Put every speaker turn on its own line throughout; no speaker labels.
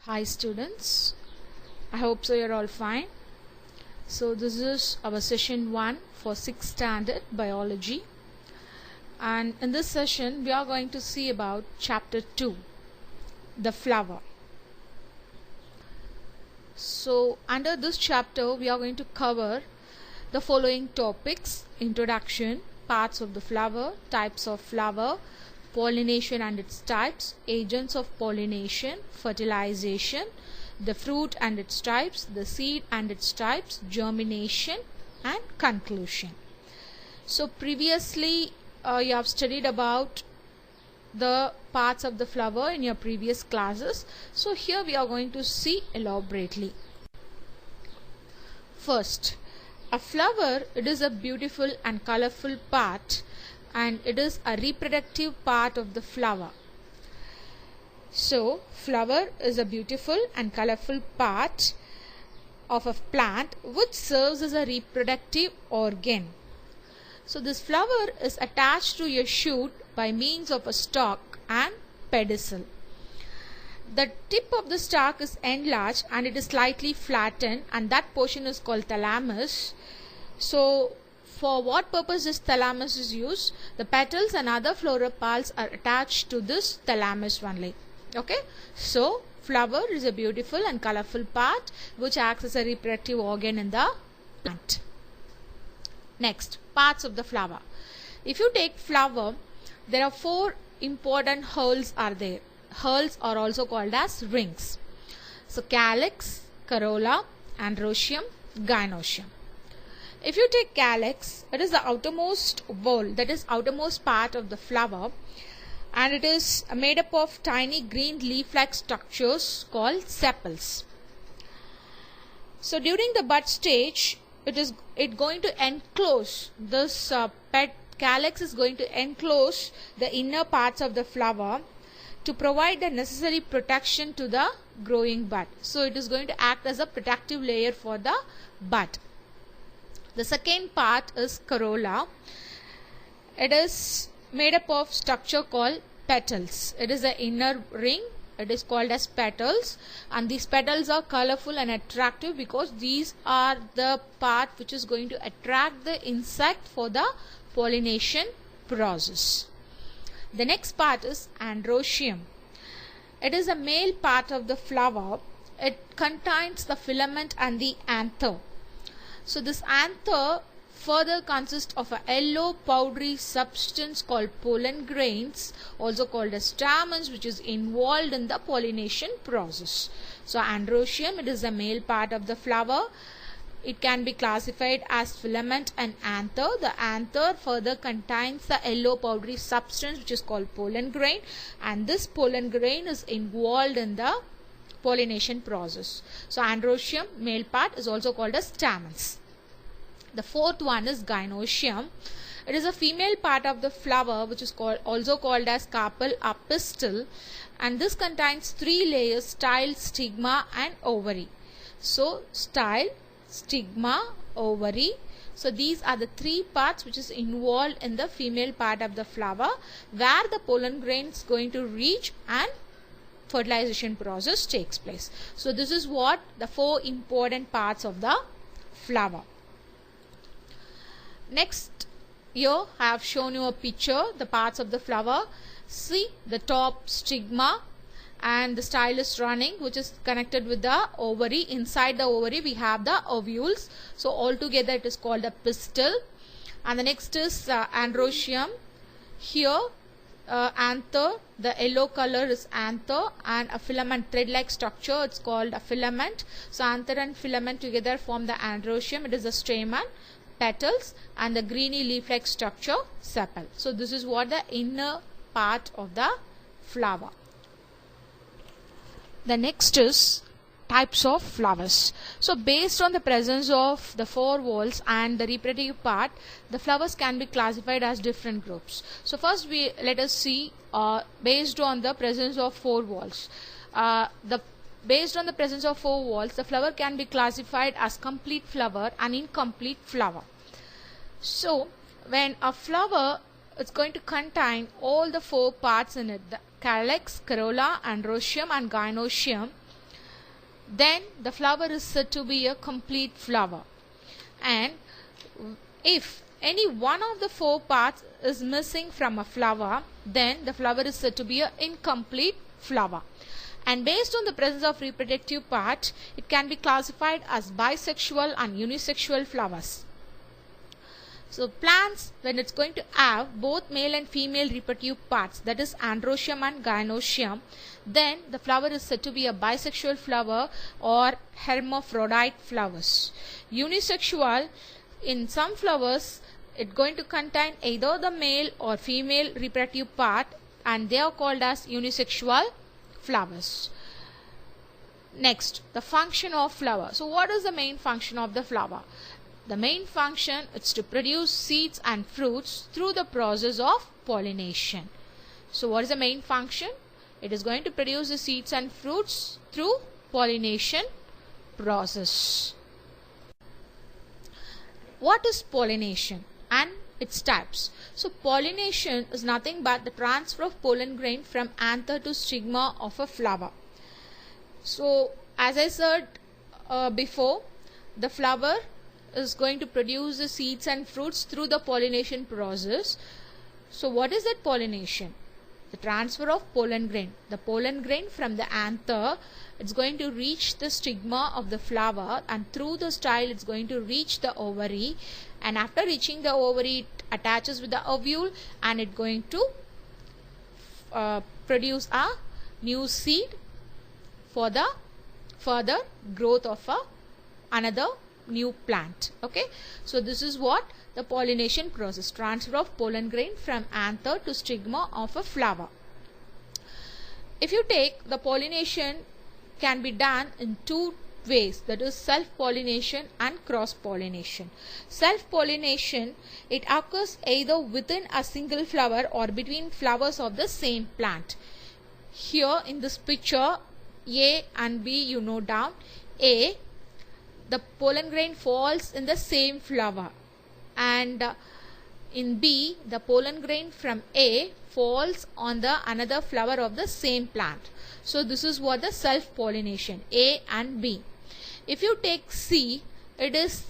Hi students, I hope so you're all fine. So this is our session 1 for 6th standard biology, and in this session we are going to see about chapter 2, the flower. So under this chapter we are going to cover the following topics: introduction, parts of the flower, types of flower, pollination and its types, agents of pollination, fertilization, the fruit and its types, the seed and its types, germination and conclusion. So previously you have studied about the parts of the flower in your previous classes. So here we are going to see elaborately. First, a flower, it is a beautiful and colorful part, and it is a reproductive part of the flower. So flower is a beautiful and colorful part of a plant which serves as a reproductive organ. So this flower is attached to a shoot by means of a stalk and pedicel. The tip of the stalk is enlarged and it is slightly flattened, and that portion is called thalamus. So for what purpose this thalamus is used? The petals and other fluoropals are attached to this thalamus only. Okay, so flower is a beautiful and colorful part which acts as a reproductive organ in the plant. Next, parts of the flower. If you take flower, there are 4 important whorls are there. Whorls are also called as rings. So calyx, corolla, androecium, gynoecium. If you take calyx, it is the outermost whorl, that is outermost part of the flower, and it is made up of tiny green leaf-like structures called sepals. So during the bud stage, it going to enclose this calyx is going to enclose the inner parts of the flower to provide the necessary protection to the growing bud. So it is going to act as a protective layer for the bud. The second part is corolla. It is made up of structure called petals. It is the inner ring. It is called as petals, and these petals are colorful and attractive because these are the part which is going to attract the insect for the pollination process. The next part is androecium. It is a male part of the flower. It contains the filament and the anther. So this anther further consists of a yellow powdery substance called pollen grains, also called as stamens, which is involved in the pollination process. So androecium, it is the male part of the flower. It can be classified as filament and anther. The anther further contains the yellow powdery substance which is called pollen grain, and this pollen grain is involved in the pollination process. So androecium, male part, is also called as stamens. The fourth one is gynoecium. It is a female part of the flower which is also called as carpel or pistil, and this contains 3 layers: style, stigma and ovary. So style, stigma, ovary. So these are the 3 parts which is involved in the female part of the flower, where the pollen grain is going to reach and fertilization process takes place. So this is what the 4 important parts of the flower. Next, here I have shown you a picture, the parts of the flower. See the top stigma, and the style is running, which is connected with the ovary. Inside the ovary we have the ovules. So altogether it is called a pistil. And the next is androecium. Here anther, the yellow color is anther, and a filament thread-like structure, it's called a filament. So anther and filament together form the androecium. It is the stamen, petals, and the greeny leaf-like structure, sepal. So this is what the inner part of the flower. The next is types of flowers. So based on the presence of the 4 whorls and the reproductive part, the flowers can be classified as different groups. So first let us see based on the presence of 4 whorls. Based on the presence of 4 whorls, the flower can be classified as complete flower and incomplete flower. So when a flower is going to contain all the 4 parts in it, the calyx, corolla, androecium and gynoecium, then the flower is said to be a complete flower. And if any one of the 4 parts is missing from a flower, then the flower is said to be an incomplete flower. And based on the presence of reproductive part, it can be classified as bisexual and unisexual flowers. So plants, when it's going to have both male and female reproductive parts, that is androecium and gynoecium, then the flower is said to be a bisexual flower or hermaphrodite flowers. Unisexual, in some flowers, it's going to contain either the male or female reproductive part, and they are called as unisexual flowers. Next, the function of flower. So what is the main function of the flower? The main function is to produce seeds and fruits through the process of pollination. So what is the main function? It is going to produce the seeds and fruits through pollination process. What is pollination and its types? So pollination is nothing but the transfer of pollen grain from anther to stigma of a flower. So as I said before, the flower is going to produce the seeds and fruits through the pollination process. So what is that pollination? The transfer of pollen grain. The pollen grain from the anther, it's going to reach the stigma of the flower, and through the style it's going to reach the ovary, and after reaching the ovary it attaches with the ovule and it's going to produce a new seed for the further growth of another new plant. Okay, so this is what the pollination process, transfer of pollen grain from anther to stigma of a flower. If you take, the pollination can be done in 2 ways, that is self-pollination and cross-pollination. Self-pollination, it occurs either within a single flower or between flowers of the same plant. Here in this picture, A and B, you note down. A, the pollen grain falls in the same flower, and in B, the pollen grain from A falls on the another flower of the same plant. So this is what the self-pollination, A and B. If you take C, it is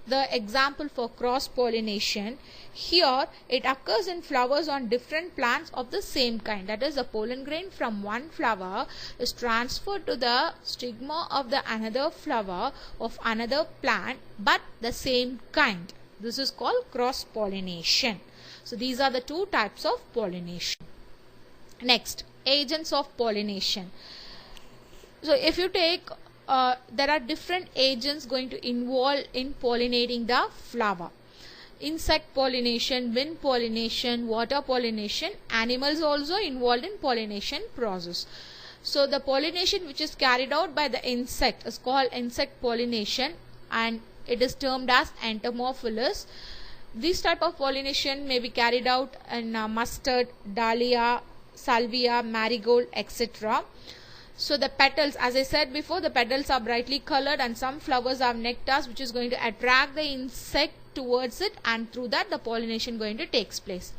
the example for cross-pollination. Here it occurs in flowers on different plants of the same kind. That is, the pollen grain from one flower is transferred to the stigma of the another flower of another plant, but the same kind. This is called cross-pollination. So these are the 2 types of pollination. Next, agents of pollination. So if you take, there are different agents going to involve in pollinating the flower. Insect pollination, wind pollination, water pollination, animals also involved in pollination process. So the pollination which is carried out by the insect is called insect pollination, and it is termed as entomophilous. This type of pollination may be carried out in mustard, dahlia, salvia, marigold, etc. So the petals, as I said before, the petals are brightly colored, and some flowers have nectars which is going to attract the insect towards it, and through that the pollination going to takes place.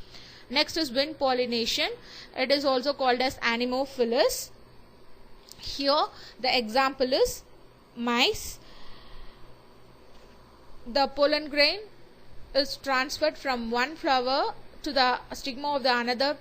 Next is wind pollination. It is also called as anemophilous. Here the example is mice. The pollen grain is transferred from one flower to the stigma of the another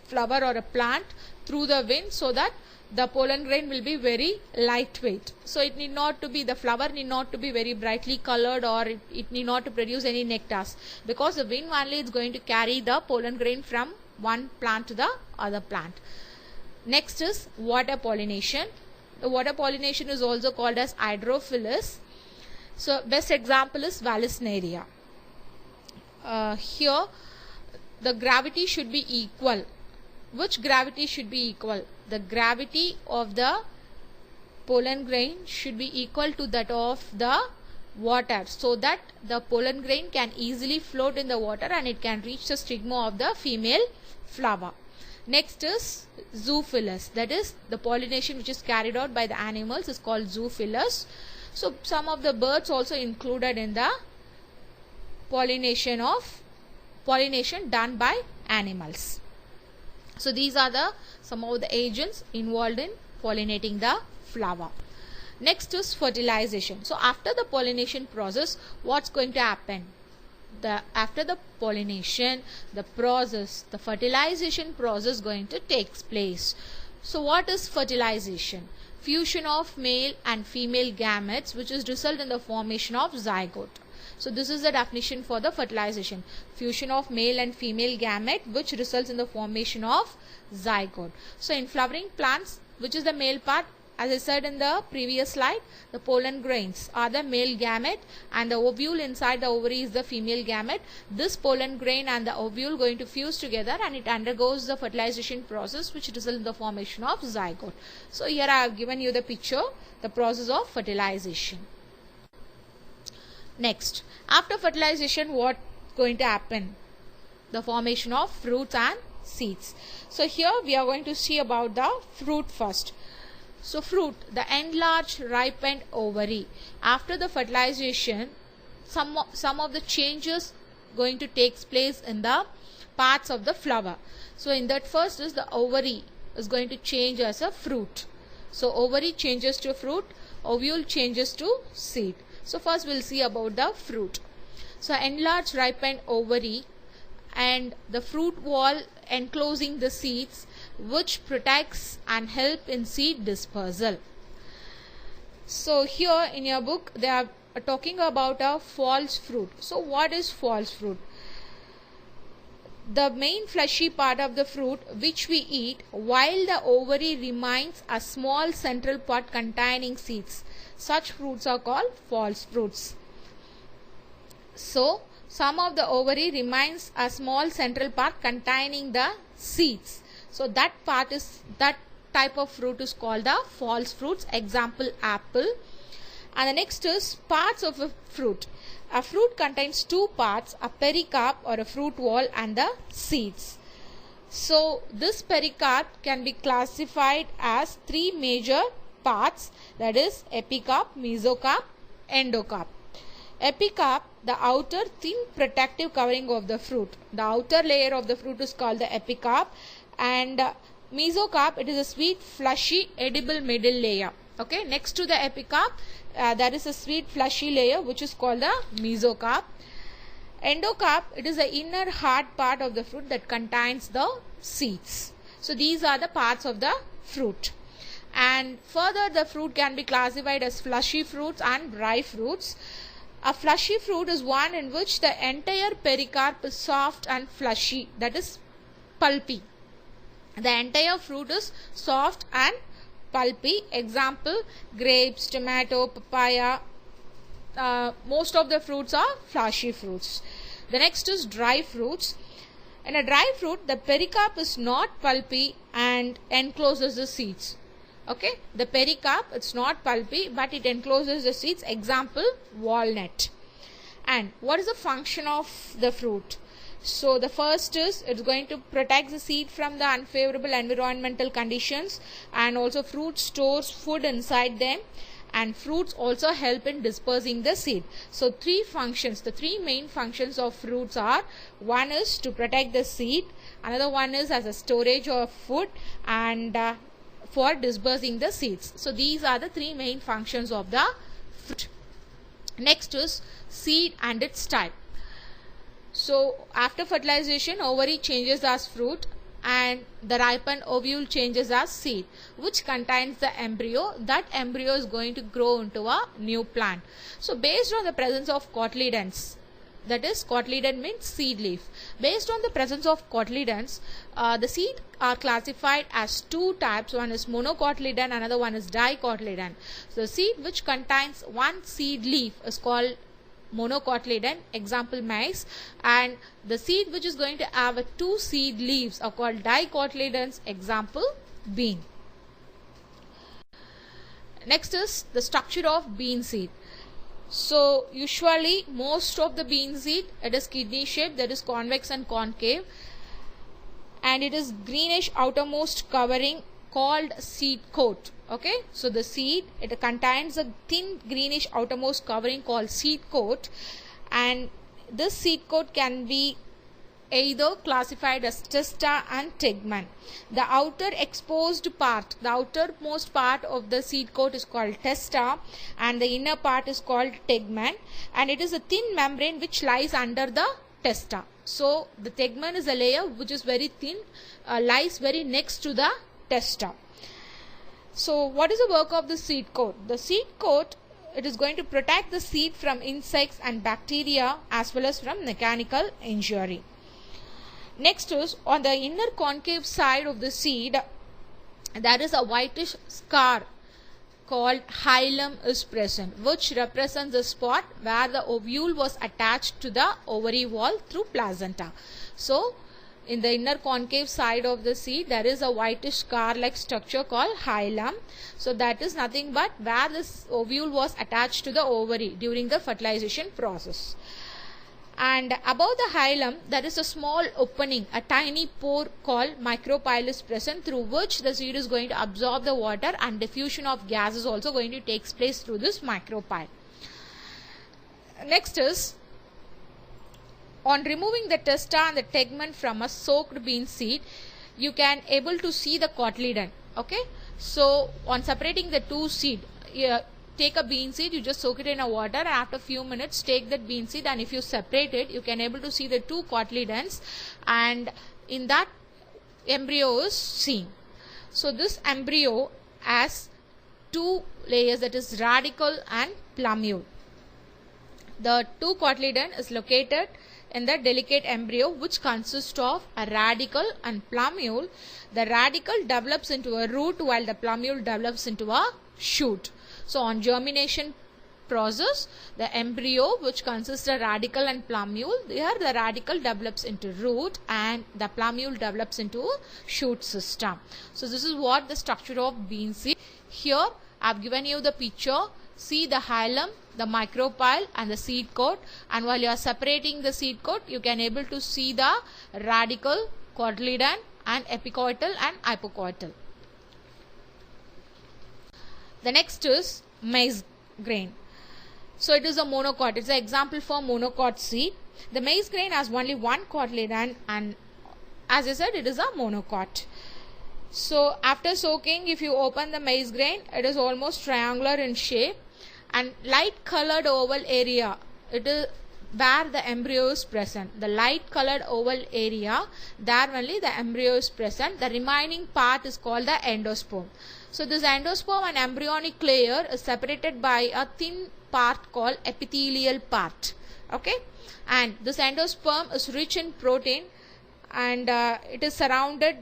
flower or a plant through the wind, so that the pollen grain will be very lightweight. So it need not to be, the flower need not to be very brightly colored, or it need not to produce any nectars, because the wind only is going to carry the pollen grain from one plant to the other plant. Next is water pollination. The water pollination is also called as hydrophilous. So best example is Vallisneria. Here the gravity should be equal. Which gravity should be equal? The gravity of the pollen grain should be equal to that of the water, so that the pollen grain can easily float in the water and it can reach the stigma of the female flower. Next is zoophilous. That is, the pollination which is carried out by the animals is called zoophilous. So some of the birds also included in the pollination done by animals. So these are the some of the agents involved in pollinating the flower. Next is fertilization. So after the pollination process, what's going to happen? After the pollination, the fertilization process going to take place. So what is fertilization? Fusion of male and female gametes, which is result in the formation of zygote. So this is the definition for the fertilization. Fusion of male and female gamete, which results in the formation of zygote. So in flowering plants, which is the male part, as I said in the previous slide, the pollen grains are the male gamete and the ovule inside the ovary is the female gamete. This pollen grain and the ovule going to fuse together and it undergoes the fertilization process, which results in the formation of zygote. So here I have given you the picture, the process of fertilization. Next, after fertilization, what going to happen? The formation of fruits and seeds. So here we are going to see about the fruit first. So fruit, the enlarged ripened ovary. After the fertilization, some of the changes going to take place in the parts of the flower. So in that first is the ovary is going to change as a fruit. So ovary changes to fruit, ovule changes to seed. So first we'll see about the fruit. So enlarged ripened ovary and the fruit wall enclosing the seeds, which protects and help in seed dispersal. So here in your book they are talking about a false fruit. So what is false fruit? The main fleshy part of the fruit which we eat, while the ovary remains a small central part containing seeds. Such fruits are called false fruits. So some of the ovary remains a small central part containing the seeds. So that type of fruit is called the false fruits. Example, apple. And the next is parts of a fruit. A fruit contains two parts, a pericarp or a fruit wall and the seeds. So this pericarp can be classified as three major parts, that is epicarp, mesocarp, endocarp. Epicarp, the outer thin protective covering of the fruit. The outer layer of the fruit is called the epicarp, and mesocarp, it is a sweet fleshy edible middle layer. Okay, next to the epicarp there is a sweet fleshy layer which is called the mesocarp. Endocarp, it is the inner hard part of the fruit that contains the seeds. So these are the parts of the fruit. And further, the fruit can be classified as fleshy fruits and dry fruits. A fleshy fruit is one in which the entire pericarp is soft and fleshy, that is pulpy. The entire fruit is soft and pulpy. Example, grapes, tomato, papaya. Most of the fruits are fleshy fruits. The next is dry fruits. In a dry fruit, the pericarp is not pulpy and encloses the seeds. Okay, the pericarp, it's not pulpy but it encloses the seeds. Example, walnut. And what is the function of the fruit? So the first is it's going to protect the seed from the unfavorable environmental conditions, and also fruit stores food inside them, and fruits also help in dispersing the seed. So three functions, the three main functions of fruits are: one is to protect the seed, another one is as a storage of food, and for dispersing the seeds. So these are the three main functions of the fruit. Next is seed and its type. So after fertilization, ovary changes as fruit and the ripened ovule changes as seed, which contains the embryo. That embryo is going to grow into a new plant. So based on the presence of cotyledons, that is, cotyledon means seed leaf. Based on the presence of cotyledons, the seed are classified as two types. One is monocotyledon, another one is dicotyledon. So the seed which contains one seed leaf is called monocotyledon, example maize, and the seed which is going to have two seed leaves are called dicotyledons, example bean. Next is the structure of bean seed. So usually most of the bean seed, it is kidney shaped, that is convex and concave, and it is greenish outermost covering called seed coat. Okay, so the seed, it contains a thin greenish outermost covering called seed coat, and this seed coat can be either classified as testa and tegmen. The outer exposed part, the outermost part of the seed coat is called testa, and the inner part is called tegmen, and it is a thin membrane which lies under the testa. So the tegmen is a layer which is very thin, lies very next to the testa. So what is the work of the seed coat? The seed coat, it is going to protect the seed from insects and bacteria as well as from mechanical injury. Next is, on the inner concave side of the seed, there is a whitish scar called hilum is present, which represents the spot where the ovule was attached to the ovary wall through placenta. So in the inner concave side of the seed, there is a whitish scar like structure called hilum. So that is nothing but where this ovule was attached to the ovary during the fertilization process. And above the hilum, there is a small opening, a tiny pore called micropyle is present, through which the seed is going to absorb the water, and diffusion of gas is also going to take place through this micropyle. Next is, on removing the testa and the tegmen from a soaked bean seed, you can able to see the cotyledon. Okay, so on separating the two seed, take a bean seed, you just soak it in a water, and after a few minutes take that bean seed, and if you separate it, you can able to see the two cotyledons, and in that embryo is seen. So this embryo has two layers, that is radicle and plumule. The two cotyledon is located in the delicate embryo, which consists of a radicle and plumule. The radicle develops into a root while the plumule develops into a shoot. So on germination process, the embryo, which consists of radicle and plumule, here the radicle develops into root and the plumule develops into a shoot system. So this is what the structure of bean seed. Here I have given you the picture. See the hilum, the micropyle and the seed coat, and while you are separating the seed coat, you can able to see the radicle, cotyledon and epicotyl and hypocotyl. The next is maize grain. So it is a monocot. It's an example for monocot seed. The maize grain has only one cotyledon, and as I said, it is a monocot. So after soaking, if you open the maize grain, it is almost triangular in shape, and light colored oval area, it is where the embryo is present. The light colored oval area, there only the embryo is present. The remaining part is called the endosperm. So this endosperm and embryonic layer is separated by a thin part called epithelial part. Okay, and this endosperm is rich in protein, and it is surrounded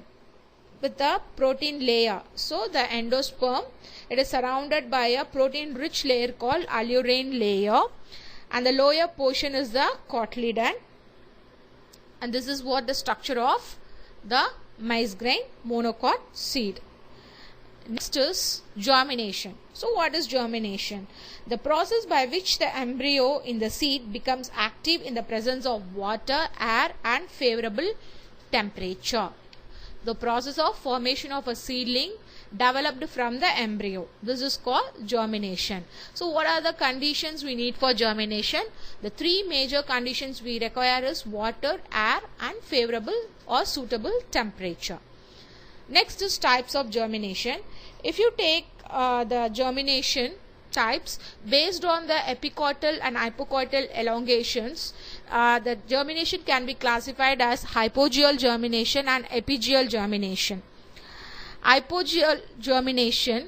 with the protein layer. So the endosperm, it is surrounded by a protein rich layer called alurene layer, and the lower portion is the cotyledon, and this is what the structure of the maize grain monocot seed. Next is germination. So what is germination? The process by which the embryo in the seed becomes active in the presence of water, air and favorable temperature. The process of formation of a seedling developed from the embryo. This is called germination. So what are the conditions we need for germination? The three major conditions we require is water, air and favorable or suitable temperature. Next is types of germination. If you take the germination types based on the epicotyl and hypocotyl elongations, the germination can be classified as hypogeal germination and epigeal germination. Hypogeal germination,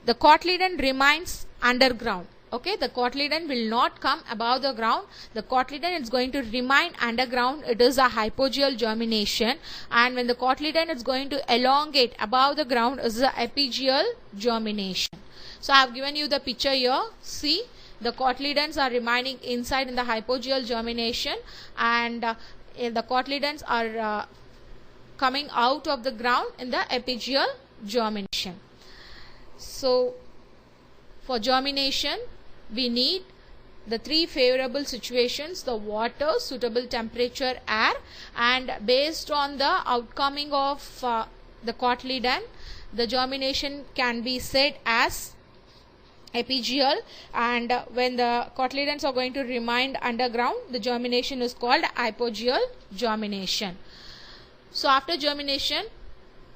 the cotyledon remains underground. Okay, the cotyledon will not come above the ground. The cotyledon is going to remain underground. It is a hypogeal germination, and when the cotyledon is going to elongate above the ground is the epigeal germination. So I have given you the picture here. See, the cotyledons are remaining inside in the hypogeal germination, and the cotyledons are coming out of the ground in the epigeal germination. So for germination, we need the three favorable situations: the water, suitable temperature, air, and based on the outcoming of the cotyledon, the germination can be said as epigeal, and when the cotyledons are going to remain underground, the germination is called hypogeal germination. So after germination,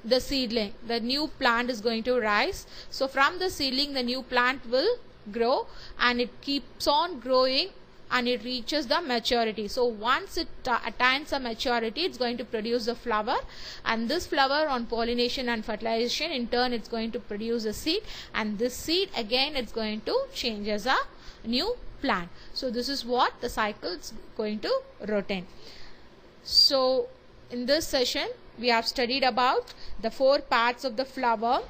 the seedling, the new plant is going to rise. So from the seedling, the new plant will grow, and it keeps on growing and it reaches the maturity. So once it attains a maturity, it's going to produce a flower, and this flower, on pollination and fertilization, in turn it's going to produce a seed, and this seed again it's going to change as a new plant. So this is what the cycle is going to rotate. So in this session we have studied about the 4 parts of the flower,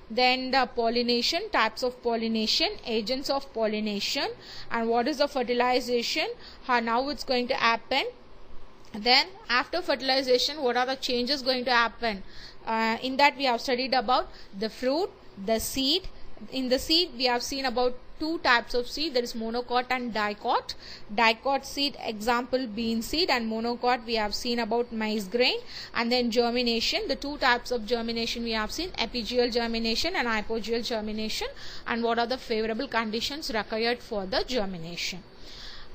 then the pollination, types of pollination, agents of pollination, and what is the fertilization, how now it's going to happen. Then after fertilization, what are the changes going to happen? In that we have studied about the fruit, the seed. In the seed we have seen about 2 types of seed, that is monocot and dicot. Dicot seed, example bean seed, and monocot we have seen about maize grain. And then germination, the 2 types of germination we have seen, epigeal germination and hypogeal germination, and what are the favorable conditions required for the germination.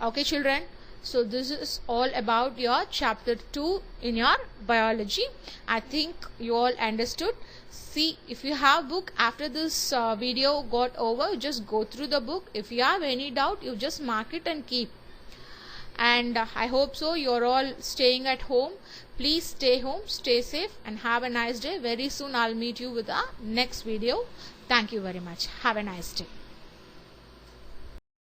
Okay children, so this is all about your chapter 2 in your biology. I think you all understood. See, if you have book, after this video got over, just go through the book. If you have any doubt, you just mark it and keep. And I hope so you're all staying at home. Please stay home, stay safe, and have a nice day. Very soon I'll meet you with the next video. Thank you very much. Have a nice day.